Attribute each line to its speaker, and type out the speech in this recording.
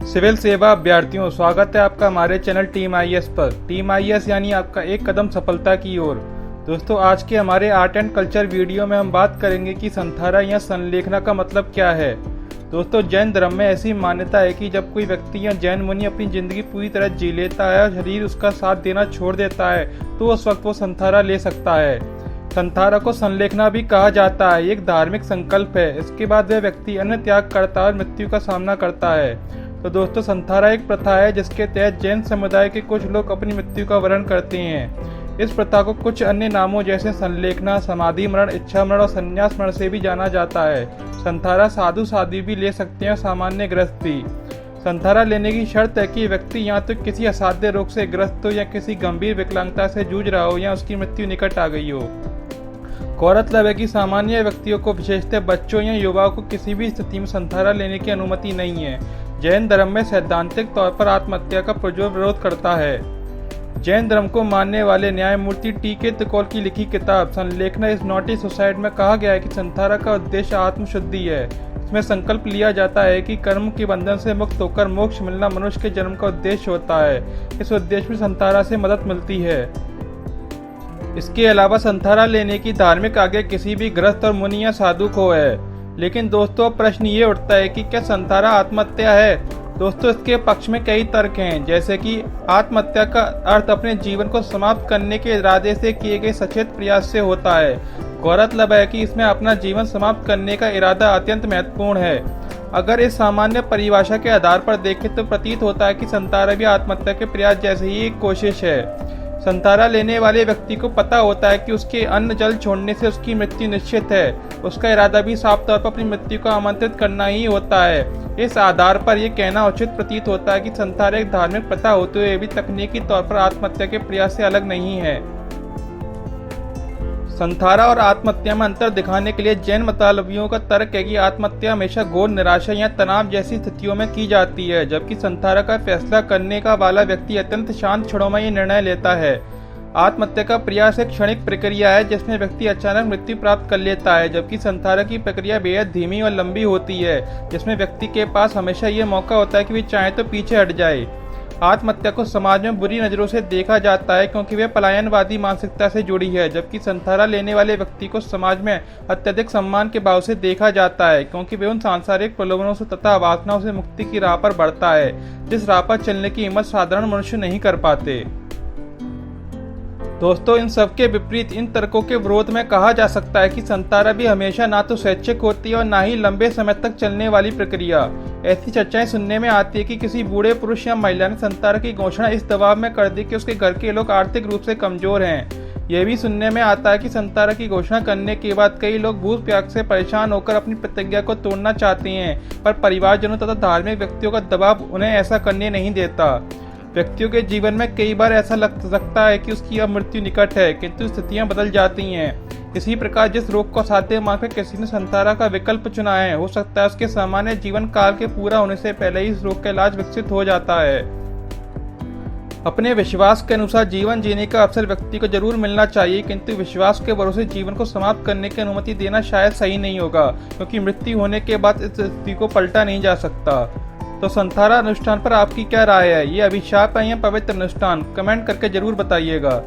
Speaker 1: Civil सेवा अभ्यर्थियों, स्वागत है आपका हमारे चैनल टीम आईएएस पर। टीम आईएएस यानी आपका एक कदम सफलता की ओर। दोस्तों, आज के हमारे आर्ट एंड कल्चर वीडियो में हम बात करेंगे कि संथारा या संलेखना का मतलब क्या है। दोस्तों, जैन धर्म में ऐसी मान्यता है कि जब कोई व्यक्ति या जैन मुनि अपनी जिंदगी पूरी तरह जी लेता है और शरीर उसका साथ देना छोड़ देता है तो उस वक्त वो संथारा ले सकता है। संथारा को संलेखना भी कहा जाता है। एक धार्मिक संकल्प है। इसके बाद वह व्यक्ति अन्य त्याग करता है और मृत्यु का सामना करता है। तो दोस्तों, संथारा एक प्रथा है जिसके तहत जैन समुदाय के कुछ लोग अपनी मृत्यु का वर्ण करते हैं। इस प्रथा को कुछ अन्य नामों जैसे संलेखना, समाधि मरण, इच्छा मरण और संन्यास मरण से भी जाना जाता है। संथारा साधु साध्वी भी ले सकते हैं, सामान्य ग्रस्त भी। संथारा लेने की शर्त है कि व्यक्ति या तो किसी असाध्य रोग से ग्रस्त हो या किसी गंभीर विकलांगता से जूझ रहा हो या उसकी मृत्यु निकट आ गई हो। गौरतलब है कि सामान्य व्यक्तियों को, विशेषतः बच्चों या युवाओं को किसी भी स्थिति में संथारा लेने की अनुमति नहीं है। जैन धर्म में सैद्धांतिक तौर पर आत्महत्या का पुरजोर विरोध करता है। जैन धर्म को मानने वाले न्यायमूर्ति टी.के. तुकौल की लिखी किताब संलेखना इज नॉट ए सुसाइड में कहा गया है कि संथारा का उद्देश्य आत्मशुद्धि है। इसमें संकल्प लिया जाता है कि कर्म के बंधन से मुक्त होकर मोक्ष मिलना मनुष्य के जन्म का उद्देश्य होता है। इस उद्देश्य में संथारा से मदद मिलती है। इसके अलावा संथारा लेने की धार्मिक आज्ञा किसी भी गृहस्थ और मुनि या साधु को है। लेकिन दोस्तों, प्रश्न ये उठता है कि क्या संथारा आत्महत्या है। दोस्तों, इसके पक्ष में कई तर्क हैं, जैसे कि आत्महत्या का अर्थ अपने जीवन को समाप्त करने के इरादे से किए गए सचेत प्रयास से होता है। गौरतलब है कि इसमें अपना जीवन समाप्त करने का इरादा अत्यंत महत्वपूर्ण है। अगर इस सामान्य परिभाषा के आधार पर देखें तो प्रतीत होता है कि संथारा भी आत्महत्या के प्रयास जैसे ही एक कोशिश है। संथारा लेने वाले व्यक्ति को पता होता है कि उसके अन्न जल छोड़ने से उसकी मृत्यु निश्चित है। उसका इरादा भी साफ तौर पर अपनी मृत्यु को आमंत्रित करना ही होता है। इस आधार पर यह कहना उचित प्रतीत होता है कि संथारा एक धार्मिक प्रथा होते हुए भी तकनीकी तौर पर आत्महत्या के प्रयास से अलग नहीं है। संथारा और आत्महत्या में अंतर दिखाने के लिए जैन मतावलंबियों का तर्क है कि आत्महत्या हमेशा घोर निराशा या तनाव जैसी स्थितियों में की जाती है, जबकि संथारा का फैसला करने का वाला व्यक्ति अत्यंत शांत क्षणों में ये निर्णय लेता है। आत्महत्या का प्रयास एक क्षणिक प्रक्रिया है जिसमें व्यक्ति अचानक मृत्यु प्राप्त कर लेता है, जबकि संथारा की प्रक्रिया बेहद धीमी और लंबी होती है, जिसमें व्यक्ति के पास हमेशा ये मौका होता है कि वे चाहे तो पीछे हट जाए। आत्महत्या को समाज में बुरी नज़रों से देखा जाता है क्योंकि वह पलायनवादी मानसिकता से जुड़ी है, जबकि संथारा लेने वाले व्यक्ति को समाज में अत्यधिक सम्मान के भाव से देखा जाता है क्योंकि वह उन सांसारिक प्रलोभनों से तथा वासनाओं से मुक्ति की राह पर बढ़ता है, जिस राह पर चलने की हिम्मत साधारण मनुष्य नहीं कर पाते। दोस्तों, इन सबके विपरीत इन तर्कों के विरोध में कहा जा सकता है कि संथारा भी हमेशा ना तो स्वैच्छिक होती है और ना ही लंबे समय तक चलने वाली प्रक्रिया। ऐसी चर्चाएं सुनने में आती है कि किसी बूढ़े पुरुष या महिला ने संथारा की घोषणा इस दबाव में कर दी कि उसके घर के लोग आर्थिक रूप से कमजोर हैं। यह भी सुनने में आता है कि संथारा की घोषणा करने के बाद कई लोग भूख प्यास से परेशान होकर अपनी प्रतिज्ञा को तोड़ना चाहते हैं, पर परिवारजनों तथा धार्मिक व्यक्तियों का दबाव उन्हें ऐसा करने नहीं देता। व्यक्तियों के जीवन में कई बार ऐसा लग सकता है कि उसकी अब मृत्यु निकट है, किंतु स्थितियां बदल जाती हैं। इसी प्रकार जिस रोग को असाध्य मानकर किसी ने संथारा का विकल्प चुना है, हो सकता है उसके सामान्य जीवन काल के पूरा होने से पहले ही इस रोग का इलाज विकसित हो जाता है। अपने विश्वास के अनुसार जीवन जीने का अवसर व्यक्ति को जरूर मिलना चाहिए, किंतु विश्वास के भरोसे जीवन को समाप्त करने की अनुमति देना शायद सही नहीं होगा, क्योंकि मृत्यु होने के बाद इस स्थिति को पलटा नहीं जा सकता। तो संथारा अनुष्ठान पर आपकी क्या राय है? ये अभिशाप है या पवित्र अनुष्ठान? कमेंट करके जरूर बताइएगा।